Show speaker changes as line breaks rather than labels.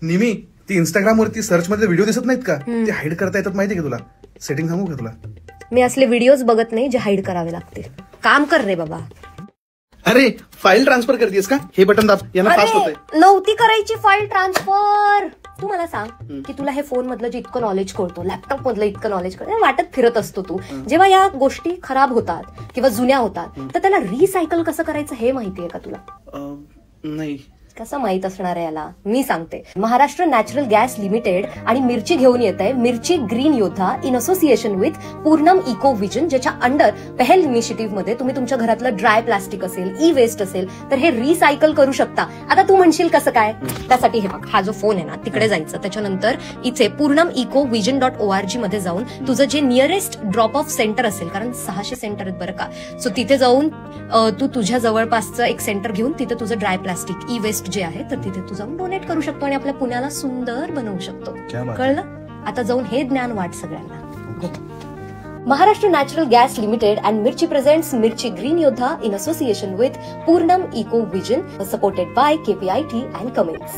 निमी, ती इंस्टाग्राम वरती सर्च मध्ये व्हिडिओ दिसत नाहीत का, ते हाईड करता येतात माहितीये का तुला? सेटिंग सांगू का तुला?
मी असले व्हिडिओज बघत नाही जे हाईड करावे लागतील. काम कर रे बाबा.
अरे फाईल ट्रान्सफर करतेस का? हे बटन दाब, यांना फास्ट होतंय.
नव्हती करायची फाईल ट्रान्सफर. तू मला सांग की तुला हे फोन मधलं जे इतकं नॉलेज कळतो, लॅपटॉप मधलं इतकं नॉलेज कळतं, वाटत फिरत असतो तू, जेव्हा या गोष्टी खराब होतात किंवा जुन्या होतात तर त्याला रिसायकल कसं करायचं हे माहितीये का तुला?
नाही.
कसं माहित असणार आहे याला? मी सांगते. महाराष्ट्र नॅचरल गॅस लिमिटेड आणि मिरची घेऊन येत आहे Mirchi Green Yoddha in association with Purnam Eco Vision, ज्याच्या अंडर पहल इनिशिएटिव्ह मध्ये तुम्ही तुमच्या घरातलं ड्राय प्लास्टिक असेल, ई वेस्ट असेल तर हे रिसायकल करू शकता. आता तू म्हणशील कसं काय? त्यासाठी हे बघ, हा जो फोन आहे ना तिकडे जायचं, त्याच्यानंतर इथे पूर्णम इको विजन .org मध्ये जाऊन तुझं जे नियरेस्ट ड्रॉप ऑफ सेंटर असेल, कारण 600 सेंटर आहेत बरं का, सो तिथे जाऊन तू तुझ्या जवळपासचं एक सेंटर घेऊन तिथे तुझं ड्राय प्लास्टिक, ई वेस्ट जे आहे तर तिथे तू जाऊन डोनेट करू शकतो आणि आपल्या पुण्याला सुंदर बनवू शकतो. कळलं? आता जाऊन हे ज्ञान वाट सगळ्यांना. Maharashtra Natural Gas Limited and Mirchi presents Mirchi Green Yoddha in association with Purnam Eco Vision, supported by KPIT and comments.